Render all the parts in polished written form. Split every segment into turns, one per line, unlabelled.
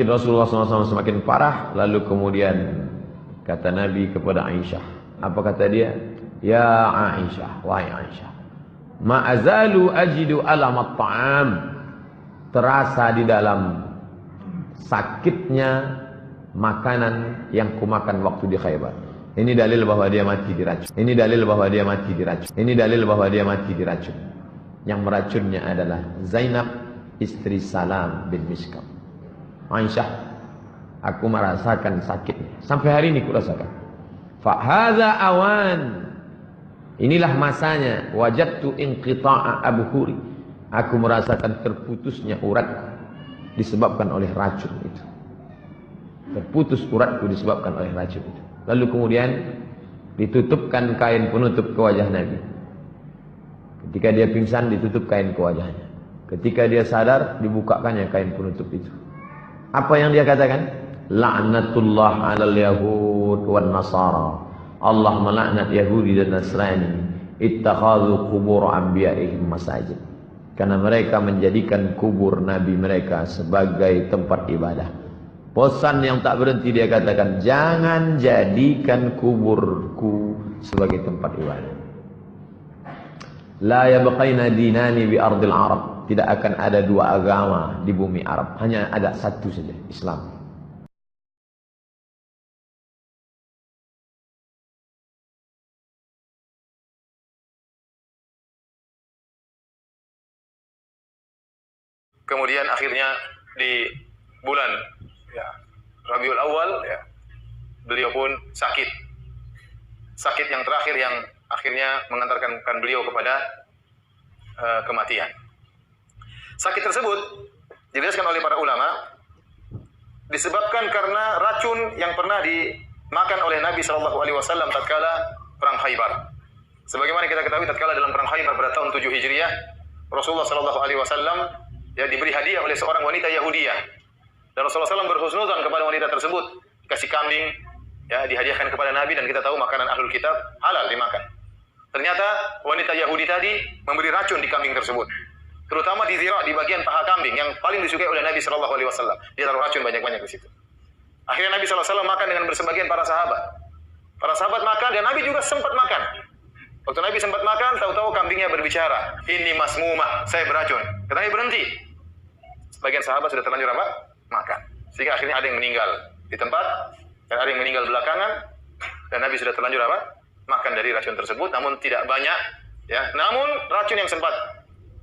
Rasulullah SAW semakin parah. Lalu kemudian kata Nabi kepada Aisyah, apa kata dia? Ya Aisyah, wahai Aisyah, ma'azalu ajidu alamat ta'am, terasa di dalam sakitnya makanan yang kumakan waktu di Khaybar. Ini dalil bahwa dia mati diracun. Ini dalil bahwa dia mati diracun. Ini dalil bahwa dia mati diracun. Yang meracunnya adalah Zainab, istri Salam bin Miskam. Aisyah, aku merasakan sakitnya. Sampai hari ini kurasakan. Fahadha awan, inilah masanya. Wajadtu inqita'a abhuri, aku merasakan terputusnya uratku disebabkan oleh racun itu. Terputus uratku disebabkan oleh racun itu. Lalu kemudian ditutupkan kain penutup ke wajah Nabi. Ketika dia pingsan, ditutup kain ke wajahnya. Ketika dia sadar, dibukakannya kain penutup itu. Apa yang dia katakan? La'natullah 'alal yahud wan nasara. Allah melaknat Yahudi dan Nasrani. Ittakhadhu qubur anbiya'ihim masajid. Karena mereka menjadikan kubur nabi mereka sebagai tempat ibadah. Bosan yang tak berhenti dia katakan, jangan jadikan kuburku sebagai tempat ibadah. La yabqaina dinani bi ardil Arab. Tidak akan ada dua agama di bumi Arab. Hanya ada satu saja, Islam.
Kemudian akhirnya di bulan Rabiul Awal, beliau pun sakit. Sakit yang terakhir yang akhirnya mengantarkan beliau kepada kematian. Sakit tersebut dijelaskan oleh para ulama disebabkan karena racun yang pernah dimakan oleh Nabi SAW tatkala perang Khaybar. Sebagaimana kita ketahui, tatkala dalam perang Khaybar pada tahun 7 Hijriah, Rasulullah SAW diberi hadiah oleh seorang wanita Yahudiyah. Dan Rasulullah SAW berhusnudzon kepada wanita tersebut, dikasih kambing, dihadiahkan kepada Nabi, dan kita tahu makanan ahlul kitab halal dimakan. Ternyata wanita Yahudi tadi memberi racun di kambing tersebut, terutama di zira', di bagian paha kambing yang paling disukai oleh Nabi SAW. Dia taruh racun banyak-banyak di situ. Akhirnya Nabi SAW makan dengan bersebagian para sahabat. Para sahabat makan dan Nabi juga sempat makan. Waktu Nabi sempat makan, tahu-tahu kambingnya berbicara, ini masmumah, saya beracun. Kata Nabi, berhenti. Sebagian sahabat sudah terlanjur apa? Makan. Sehingga akhirnya ada yang meninggal di tempat dan ada yang meninggal belakangan, dan Nabi sudah terlanjur apa? Makan dari racun tersebut, namun tidak banyak. Namun racun yang sempat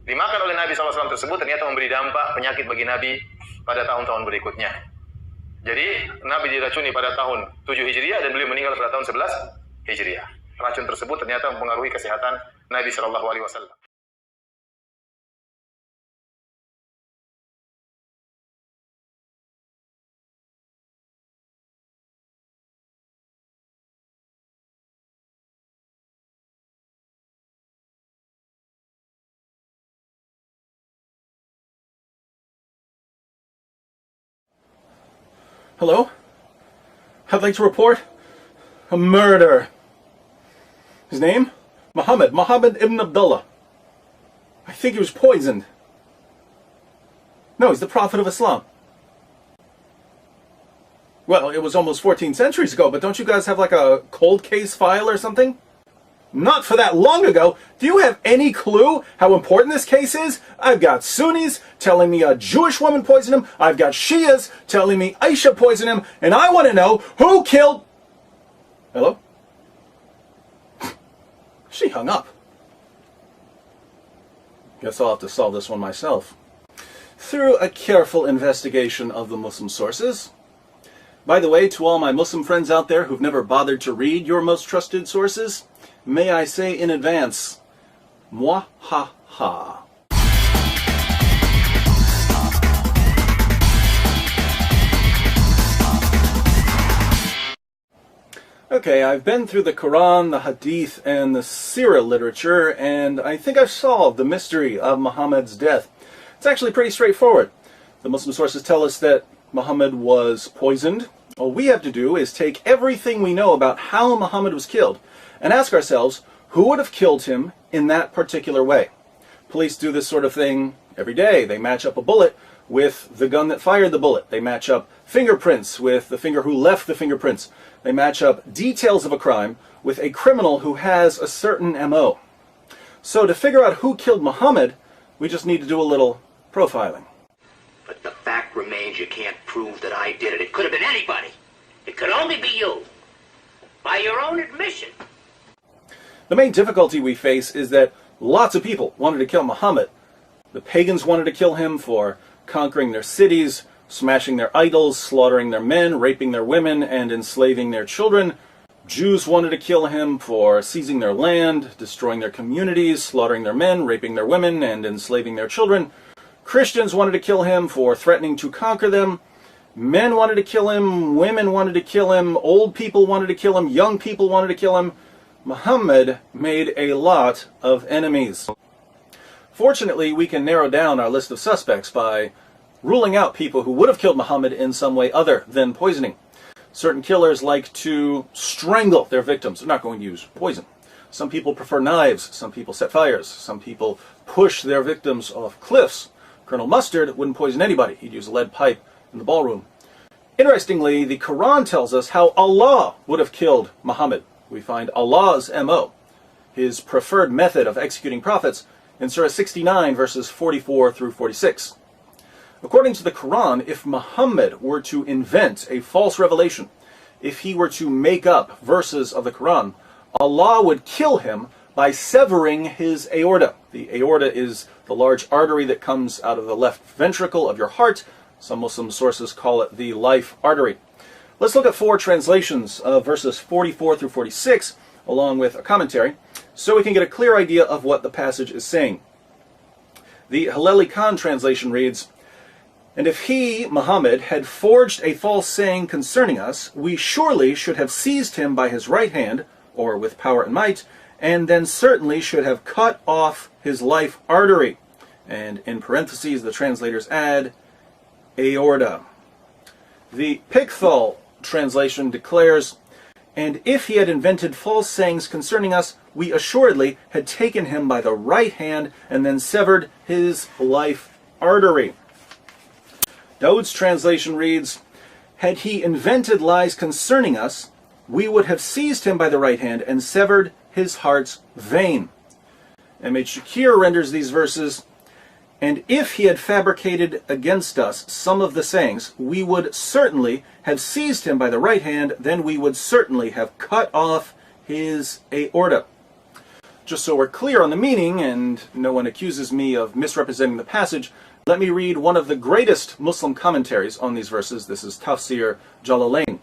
dimakan oleh Nabi SAW tersebut ternyata memberi dampak penyakit bagi Nabi pada tahun-tahun berikutnya. Jadi Nabi diracuni pada tahun 7 Hijriah dan beliau meninggal pada tahun 11 Hijriah. Racun tersebut ternyata mempengaruhi kesehatan Nabi SAW.
Hello? I'd like to report a murder. His name? Muhammad ibn Abdullah. I think he was poisoned. No, he's the Prophet of Islam. Well, it was almost 14 centuries ago, but don't you guys have like a cold case file or something? Not for that long ago. Do you have any clue how important this case is? I've got Sunnis telling me a Jewish woman poisoned him. I've got Shias telling me Aisha poisoned him. And I want to know who killed... Hello? She hung up. Guess I'll have to solve this one myself. Through a careful investigation of the Muslim sources. By the way, to all my Muslim friends out there who've never bothered to read your most trusted sources, may I say in advance, Mwahaha. Okay, I've been through the Quran, the Hadith, and the Sirah literature, and I think I've solved the mystery of Muhammad's death. It's actually pretty straightforward. The Muslim sources tell us that Muhammad was poisoned. All we have to do is take everything we know about how Muhammad was killed and ask ourselves, who would have killed him in that particular way? Police do this sort of thing every day. They match up a bullet with the gun that fired the bullet. They match up fingerprints with the finger who left the fingerprints. They match up details of a crime with a criminal who has a certain MO. So to figure out who killed Muhammad, we just need to do a little profiling.
But the fact remains you can't prove that I did it. It could have been anybody. It could only be you. By your own admission.
The main difficulty we face is that lots of people wanted to kill Muhammad. The pagans wanted to kill him for conquering their cities, smashing their idols, slaughtering their men, raping their women, and enslaving their children. Jews wanted to kill him for seizing their land, destroying their communities, slaughtering their men, raping their women, and enslaving their children. Christians wanted to kill him for threatening to conquer them. Men wanted to kill him, women wanted to kill him, old people wanted to kill him, young people wanted to kill him. Muhammad made a lot of enemies. Fortunately, we can narrow down our list of suspects by ruling out people who would have killed Muhammad in some way other than poisoning. Certain killers like to strangle their victims. They're not going to use poison. Some people prefer knives. Some people set fires. Some people push their victims off cliffs. Colonel Mustard wouldn't poison anybody. He'd use a lead pipe in the ballroom. Interestingly, the Quran tells us how Allah would have killed Muhammad. We find Allah's MO, his preferred method of executing prophets, in Surah 69, verses 44 through 46. According to the Quran, if Muhammad were to invent a false revelation, if he were to make up verses of the Quran, Allah would kill him by severing his aorta. The aorta is the large artery that comes out of the left ventricle of your heart. Some Muslim sources call it the life artery. Let's look at 4 translations of verses 44 through 46, along with a commentary, so we can get a clear idea of what the passage is saying. The Haleli Khan translation reads, "And if he, Muhammad, had forged a false saying concerning us, we surely should have seized him by his right hand, or with power and might, and then certainly should have cut off his life artery." And in parentheses, the translators add, aorta. The Pickthall translation declares, "And if he had invented false sayings concerning us, we assuredly had taken him by the right hand and then severed his life artery." Daud's translation reads, "Had he invented lies concerning us, we would have seized him by the right hand and severed his heart's vein." M.H. Shakir renders these verses, "And if he had fabricated against us some of the sayings, we would certainly have seized him by the right hand, then we would certainly have cut off his aorta." Just so we're clear on the meaning, and no one accuses me of misrepresenting the passage, let me read one of the greatest Muslim commentaries on these verses. This is Tafsir Jalalain.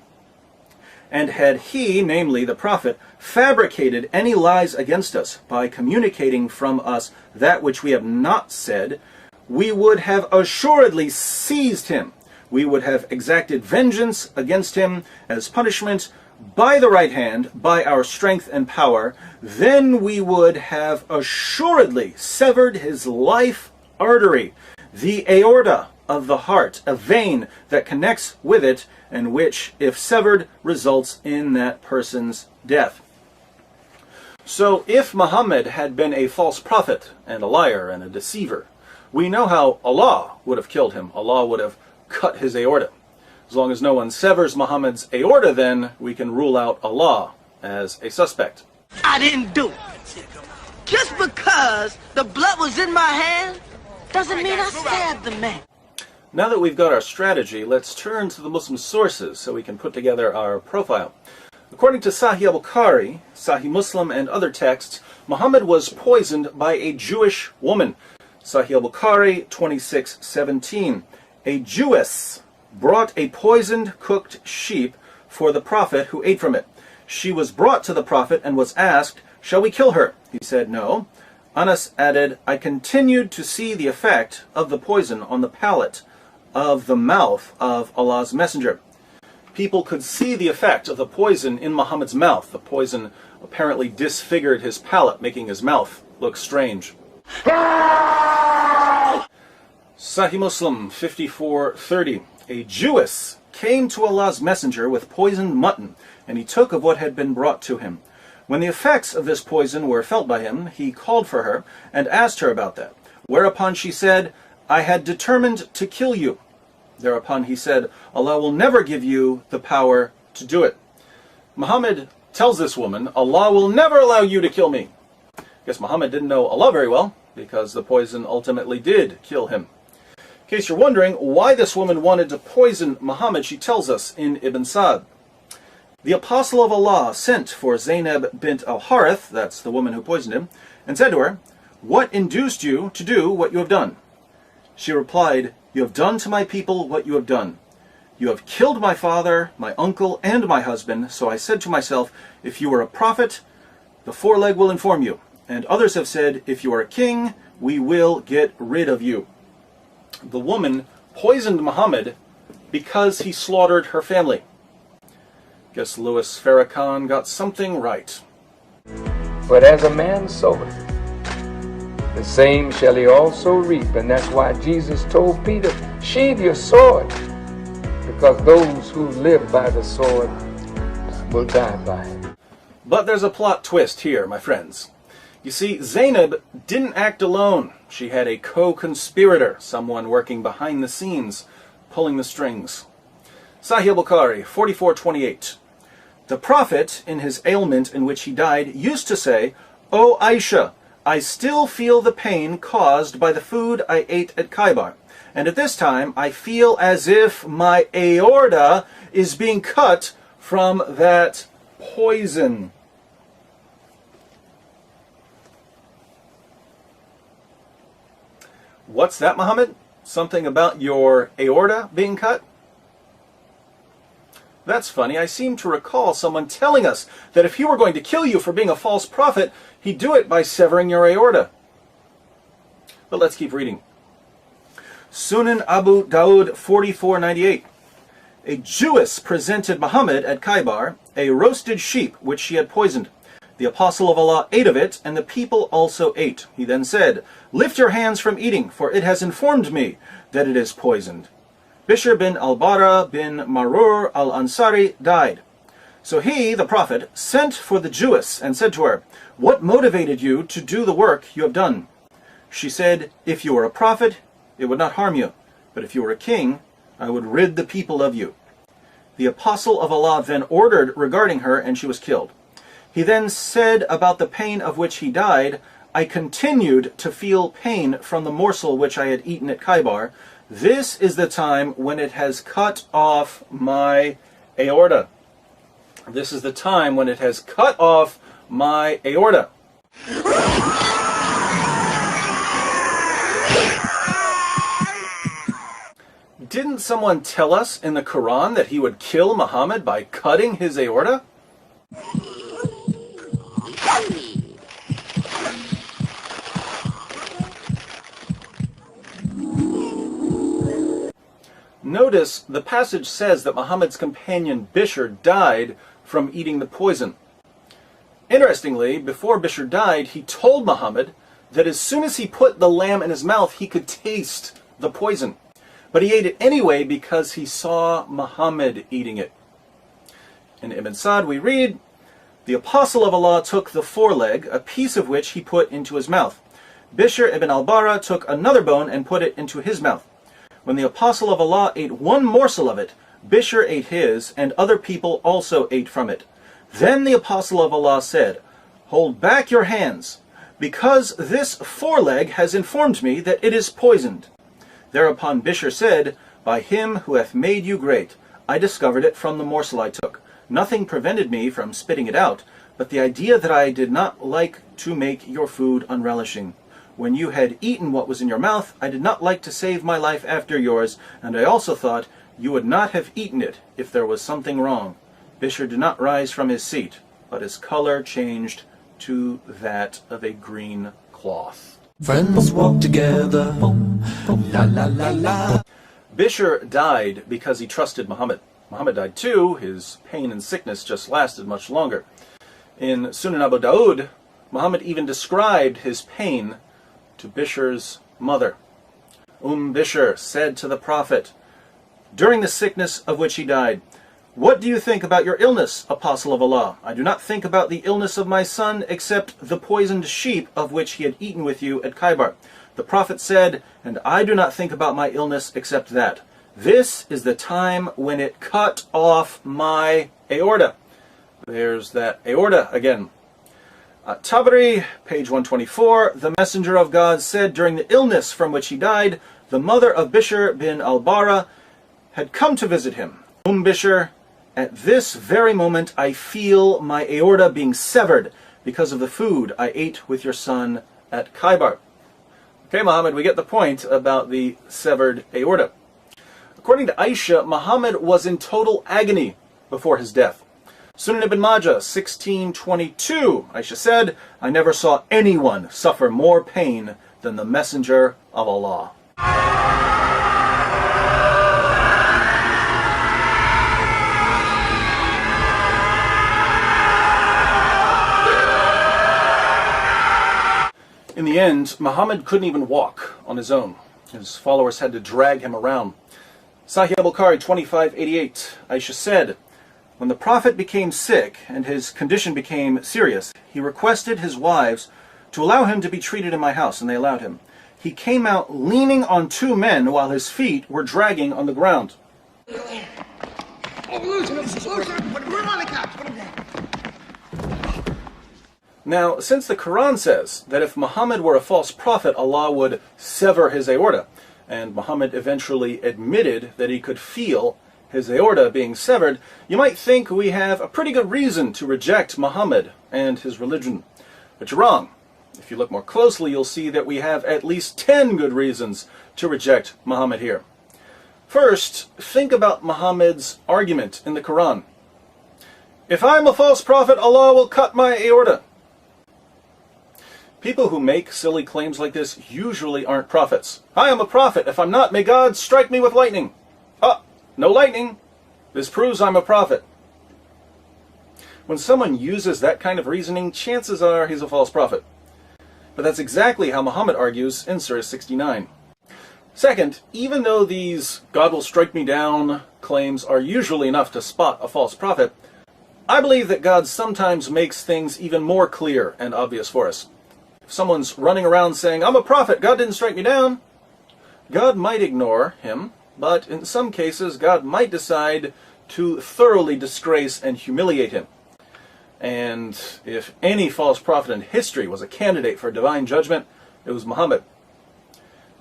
"And had he, namely the Prophet, fabricated any lies against us by communicating from us that which we have not said, we would have assuredly seized him. We would have exacted vengeance against him as punishment by the right hand, by our strength and power. Then we would have assuredly severed his life artery, the aorta of the heart, a vein that connects with it, and which, if severed, results in that person's death." So if Muhammad had been a false prophet and a liar and a deceiver, we know how Allah would have killed him. Allah would have cut his aorta. As long as no one severs Muhammad's aorta, then we can rule out Allah as a suspect.
I didn't do it. Just because the blood was in my hand doesn't mean I stabbed the man.
Now that we've got our strategy, let's turn to the Muslim sources so we can put together our profile. According to Sahih al-Bukhari, Sahih Muslim, and other texts, Muhammad was poisoned by a Jewish woman. Sahih al-Bukhari 26:17. A Jewess brought a poisoned cooked sheep for the Prophet, who ate from it. She was brought to the Prophet and was asked, "Shall we kill her?" He said, "No." Anas added, "I continued to see the effect of the poison on the palate of the mouth of Allah's Messenger." People could see the effect of the poison in Muhammad's mouth. The poison apparently disfigured his palate, making his mouth look strange. Sahih Muslim 54:30. A Jewess came to Allah's Messenger with poisoned mutton, and he took of what had been brought to him. When the effects of this poison were felt by him, he called for her and asked her about that. Whereupon she said, I had determined to kill you. Thereupon he said, Allah will never give you the power to do it. Muhammad tells this woman, Allah will never allow you to kill me. I guess Muhammad didn't know Allah very well, because the poison ultimately did kill him. In case you're wondering why this woman wanted to poison Muhammad, she tells us in Ibn Sa'd. The apostle of Allah sent for Zainab bint al-Harith, that's the woman who poisoned him, and said to her, what induced you to do what you have done? She replied, you have done to my people what you have done. You have killed my father, my uncle, and my husband, so I said to myself, if you are a prophet, the foreleg will inform you. And others have said, if you are a king, we will get rid of you. The woman poisoned Muhammad because he slaughtered her family. Guess Louis Farrakhan got something right.
But as a man soweth, the same shall he also reap. And that's why Jesus told Peter, sheathe your sword, because those who live by the sword will die by it.
But there's a plot twist here, my friends. You see, Zainab didn't act alone. She had a co-conspirator, someone working behind the scenes, pulling the strings. Sahih Bukhari, 44:28. The Prophet, in his ailment in which he died, used to say, O Aisha, I still feel the pain caused by the food I ate at Khaybar, and at this time I feel as if my aorta is being cut from that poison. What's that, Muhammad? Something about your aorta being cut? That's funny. I seem to recall someone telling us that if he were going to kill you for being a false prophet, he'd do it by severing your aorta. But let's keep reading. Sunan Abu Dawud 44:98. A Jewess presented Muhammad at Khaybar a roasted sheep which she had poisoned. The apostle of Allah ate of it, and the people also ate. He then said, lift your hands from eating, for it has informed me that it is poisoned. Bishr bin al-Bara bin Marur al-Ansari died. So he, the Prophet, sent for the Jewess and said to her, what motivated you to do the work you have done? She said, if you were a prophet, it would not harm you, but if you were a king, I would rid the people of you. The apostle of Allah then ordered regarding her, and she was killed. He then said about the pain of which he died, I continued to feel pain from the morsel which I had eaten at Khaybar. This is the time when it has cut off my aorta. This is the time when it has cut off my aorta. Didn't someone tell us in the Quran that he would kill Muhammad by cutting his aorta? Notice the passage says that Muhammad's companion Bishr died from eating the poison. Interestingly, before Bishr died, he told Muhammad that as soon as he put the lamb in his mouth, he could taste the poison. But he ate it anyway because he saw Muhammad eating it. In Ibn Sa'd we read, the apostle of Allah took the foreleg, a piece of which he put into his mouth. Bishr ibn al-Bara took another bone and put it into his mouth. When the apostle of Allah ate one morsel of it, Bishr ate his, and other people also ate from it. Then the apostle of Allah said, hold back your hands, because this foreleg has informed me that it is poisoned. Thereupon Bishr said, by him who hath made you great, I discovered it from the morsel I took. Nothing prevented me from spitting it out, but the idea that I did not like to make your food unrelishing. When you had eaten what was in your mouth, I did not like to save my life after yours, and I also thought you would not have eaten it if there was something wrong. Bishr did not rise from his seat, but his color changed to that of a green cloth.
Friends walk together, boom, boom, la la la la.
Bishr died because he trusted Muhammad. Muhammad died too. His pain and sickness just lasted much longer. In Sunan Abu Dawud, Muhammad even described his pain to Bishr's mother. Bishr said to the Prophet, during the sickness of which he died, what do you think about your illness, apostle of Allah? I do not think about the illness of my son except the poisoned sheep of which he had eaten with you at Khaybar. The prophet said, "And I do not think about my illness except that. This is the time when it cut off my aorta." There's that aorta again. Tabari, page 124, "The messenger of God said during the illness from which he died, the mother of Bishr bin al-Bara had come to visit him. Bishr, at this very moment I feel my aorta being severed because of the food I ate with your son at Khaybar." Okay, Muhammad, we get the point about the severed aorta. According to Aisha, Muhammad was in total agony before his death. Sunan ibn Majah, 1622, Aisha said, "I never saw anyone suffer more pain than the Messenger of Allah." In the end, Muhammad couldn't even walk on his own. His followers had to drag him around. Sahih al-Bukhari 2588, Aisha said, "When the Prophet became sick and his condition became serious, he requested his wives to allow him to be treated in my house, and they allowed him. He came out leaning on two men while his feet were dragging on the ground." Now, since the Quran says that if Muhammad were a false prophet, Allah would sever his aorta, and Muhammad eventually admitted that he could feel his aorta being severed, you might think we have a pretty good reason to reject Muhammad and his religion. But you're wrong. If you look more closely, you'll see that we have at least 10 good reasons to reject Muhammad here. First, think about Muhammad's argument in the Quran. "If I'm a false prophet, Allah will cut my aorta." People who make silly claims like this usually aren't prophets. "I am a prophet. If I'm not, may God strike me with lightning." "Oh, no lightning. This proves I'm a prophet." When someone uses that kind of reasoning, chances are he's a false prophet. But that's exactly how Muhammad argues in Surah 69. Second, even though these "God will strike me down" claims are usually enough to spot a false prophet, I believe that God sometimes makes things even more clear and obvious for us. If someone's running around saying, "I'm a prophet, God didn't strike me down," God might ignore him, but in some cases God might decide to thoroughly disgrace and humiliate him. And if any false prophet in history was a candidate for divine judgment, it was Muhammad.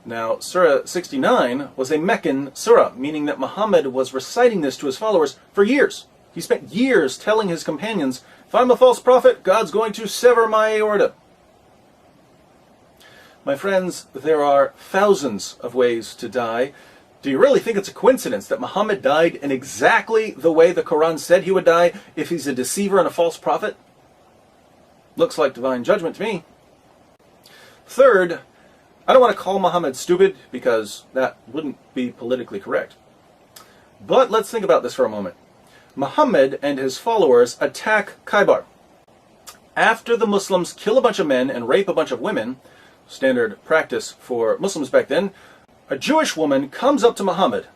Now, Surah 69 was a Meccan surah, meaning that Muhammad was reciting this to his followers for years. He spent years telling his companions, "If I'm a false prophet, God's going to sever my aorta." My friends, there are thousands of ways to die. Do you really think it's a coincidence that Muhammad died in exactly the way the Quran said he would die if he's a deceiver and a false prophet? Looks like divine judgment to me. Third, I don't want to call Muhammad stupid because that wouldn't be politically correct. But let's think about this for a moment. Muhammad and his followers attack Khaybar. After the Muslims kill a bunch of men and rape a bunch of women, standard practice for Muslims back then, a Jewish woman comes up to Muhammad.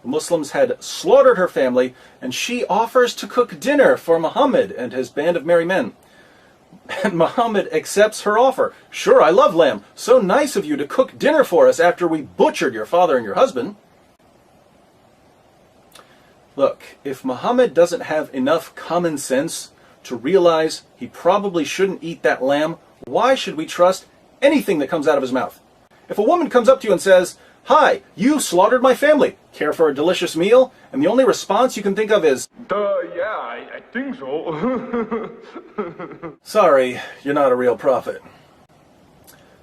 The Muslims had slaughtered her family, and she offers to cook dinner for Muhammad and his band of merry men. And Muhammad accepts her offer. "Sure, I love lamb. So nice of you to cook dinner for us after we butchered your father and your husband." Look, if Muhammad doesn't have enough common sense to realize he probably shouldn't eat that lamb, why should we trust anything that comes out of his mouth? If a woman comes up to you and says, "Hi, you slaughtered my family. Care for a delicious meal?" and the only response you can think of is,
Yeah, I think so."
sorry, you're not a real prophet.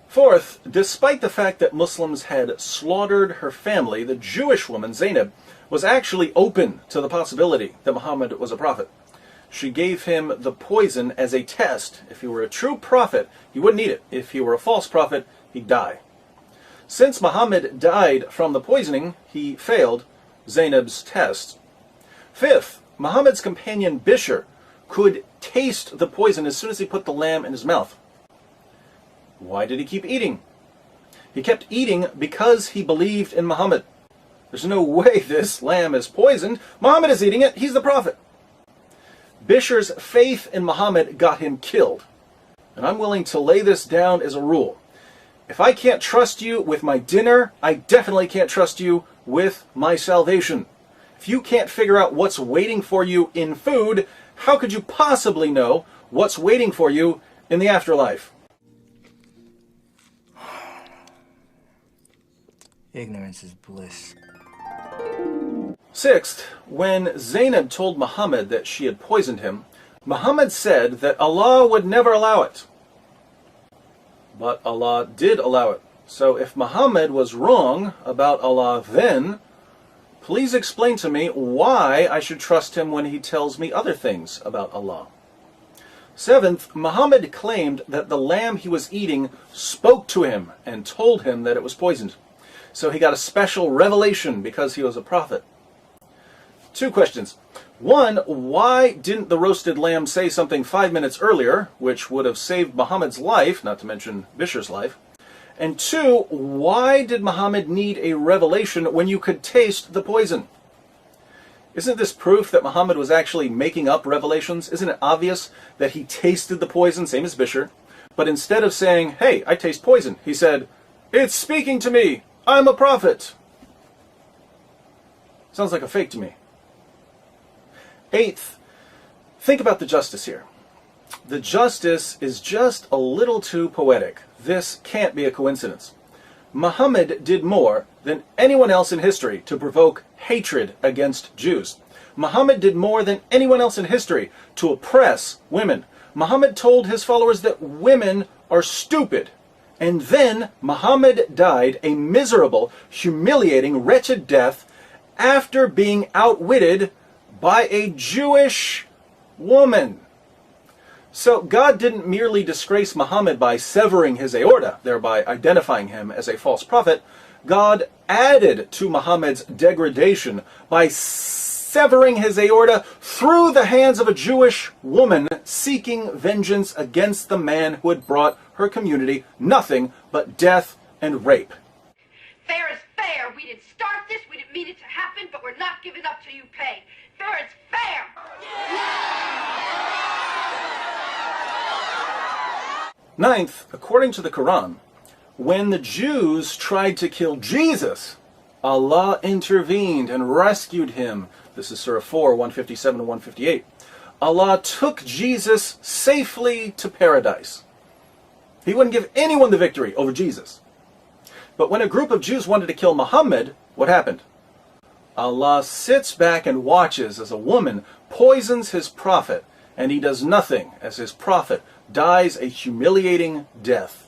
Fourth, despite the fact that Muslims had slaughtered her family, the Jewish woman, Zainab, was actually open to the possibility that Muhammad was a prophet. She gave him the poison as a test. If he were a true prophet, he wouldn't eat it. If he were a false prophet, he'd die. Since Muhammad died from the poisoning, he failed Zainab's test. Fifth, Muhammad's companion Bishr could taste the poison as soon as he put the lamb in his mouth. Why did he keep eating? He kept eating because he believed in Muhammad. There's no way this lamb is poisoned. Muhammad is eating it. He's the prophet. Bishr's faith in Muhammad got him killed. And I'm willing to lay this down as a rule. If I can't trust you with my dinner, I definitely can't trust you with my salvation. If you can't figure out what's waiting for you in food, how could you possibly know what's waiting for you in the afterlife?
Ignorance is bliss.
Sixth, when Zainab told Muhammad that she had poisoned him, Muhammad said that Allah would never allow it. But Allah did allow it. So if Muhammad was wrong about Allah then, please explain to me why I should trust him when he tells me other things about Allah. Seventh, Muhammad claimed that the lamb he was eating spoke to him and told him that it was poisoned. So he got a special revelation because he was a prophet. Two questions. One, why didn't the roasted lamb say something 5 minutes earlier, which would have saved Muhammad's life, not to mention Bishr's life? And two, why did Muhammad need a revelation when you could taste the poison? Isn't this proof that Muhammad was actually making up revelations? Isn't it obvious that he tasted the poison, same as Bishr, but instead of saying, hey, I taste poison, he said, it's speaking to me, I'm a prophet. Sounds like a fake to me. Eighth, think about the justice here. The justice is just a little too poetic. This can't be a coincidence. Muhammad did more than anyone else in history to provoke hatred against Jews. Muhammad did more than anyone else in history to oppress women. Muhammad told his followers that women are stupid. And then Muhammad died a miserable, humiliating, wretched death after being outwitted by a Jewish woman. So God didn't merely disgrace Muhammad by severing his aorta, thereby identifying him as a false prophet. God added to Muhammad's degradation by severing his aorta through the hands of a Jewish woman seeking vengeance against the man who had brought her community nothing but death and rape.
Fair is fair. We didn't start this, we didn't mean it to happen, but we're not giving up till you pay. Fair is fair!
Ninth, according to the Quran, when the Jews tried to kill Jesus, Allah intervened and rescued him. This is Surah 4, 157 and 158. Allah took Jesus safely to paradise. He wouldn't give anyone the victory over Jesus. But when a group of Jews wanted to kill Muhammad, what happened? Allah sits back and watches as a woman poisons his prophet, and he does nothing as his prophet dies a humiliating death.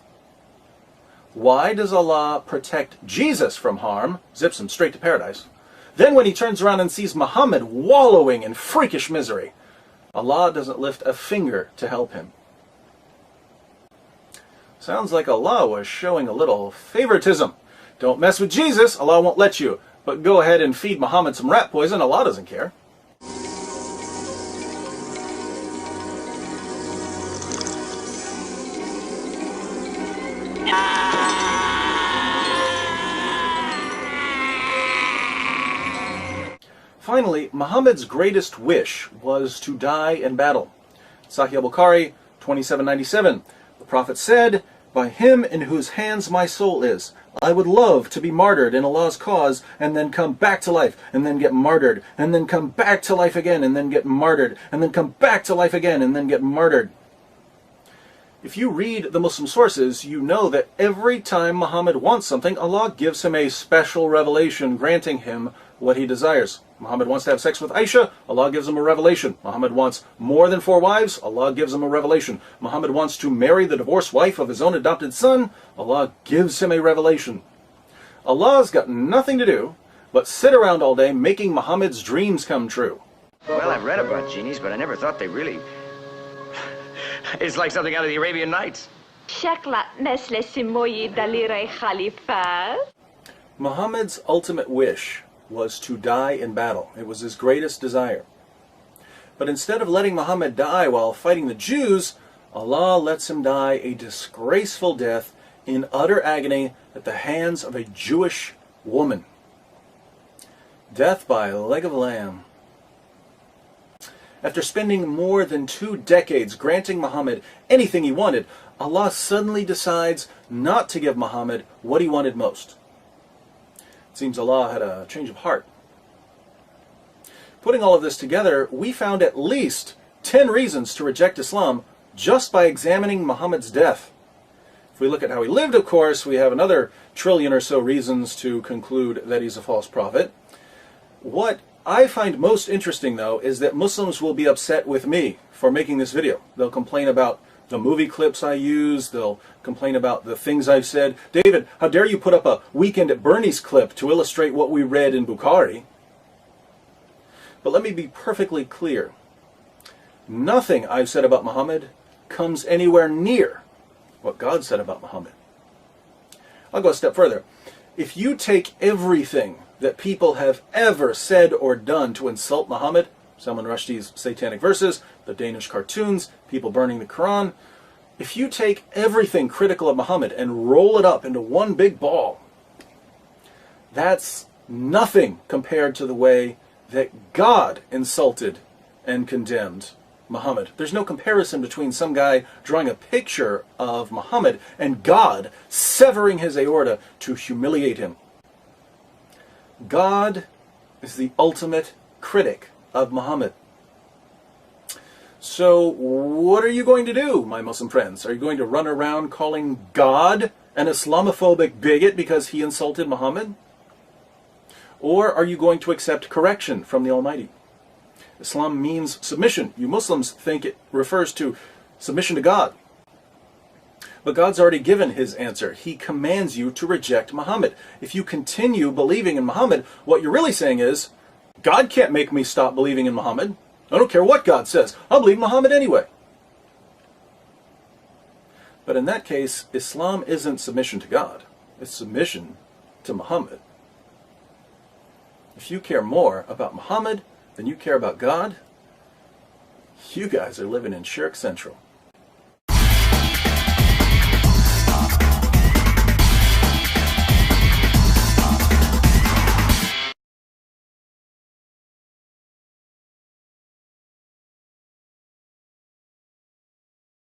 Why does Allah protect Jesus from harm, zips him straight to paradise? Then when he turns around and sees Muhammad wallowing in freakish misery, Allah doesn't lift a finger to help him. Sounds like Allah was showing a little favoritism. Don't mess with Jesus, Allah won't let you. But go ahead and feed Muhammad some rat poison, Allah doesn't care. Finally, Muhammad's greatest wish was to die in battle. Sahih al-Bukhari 2797. The Prophet said, by him in whose hands my soul is, I would love to be martyred in Allah's cause and then come back to life and then get martyred and then come back to life again and then get martyred and then come back to life again and then get martyred. If you read the Muslim sources, you know that every time Muhammad wants something, Allah gives him a special revelation granting him what he desires. Muhammad wants to have sex with Aisha, Allah gives him a revelation. Muhammad wants more than 4 wives, Allah gives him a revelation. Muhammad wants to marry the divorced wife of his own adopted son, Allah gives him a revelation. Allah's got nothing to do but sit around all day making Muhammad's dreams come true.
Well, I've read about genies, but I never thought they really... It's like something out of the Arabian Nights.
Muhammad's ultimate wish was to die in battle. It was his greatest desire. But instead of letting Muhammad die while fighting the Jews, Allah lets him die a disgraceful death in utter agony at the hands of a Jewish woman. Death by leg of a lamb. After spending more than 2 decades granting Muhammad anything he wanted, Allah suddenly decides not to give Muhammad what he wanted most. It seems Allah had a change of heart. Putting all of this together, we found at least 10 reasons to reject Islam just by examining Muhammad's death. If we look at how he lived, of course, we have another trillion or so reasons to conclude that he's a false prophet. What I find most interesting, though, is that Muslims will be upset with me for making this video. They'll complain about the movie clips I use. They'll complain about the things I've said. David, how dare you put up a Weekend at Bernie's clip to illustrate what we read in Bukhari? But let me be perfectly clear. Nothing I've said about Muhammad comes anywhere near what God said about Muhammad. I'll go a step further. If you take everything that people have ever said or done to insult Muhammad, Salman Rushdie's satanic verses, the Danish cartoons, people burning the Quran, if you take everything critical of Muhammad and roll it up into one big ball, that's nothing compared to the way that God insulted and condemned Muhammad. There's no comparison between some guy drawing a picture of Muhammad and God severing his aorta to humiliate him. God is the ultimate critic of Muhammad. So what are you going to do, my Muslim friends? Are you going to run around calling God an Islamophobic bigot because he insulted Muhammad? Or are you going to accept correction from the Almighty? Islam means submission. You Muslims think it refers to submission to God. But God's already given his answer. He commands you to reject Muhammad. If you continue believing in Muhammad, what you're really saying is, God can't make me stop believing in Muhammad. I don't care what God says. I'll believe Muhammad anyway. But in that case, Islam isn't submission to God. It's submission to Muhammad. If you care more about Muhammad than you care about God, you guys are living in Shirk Central.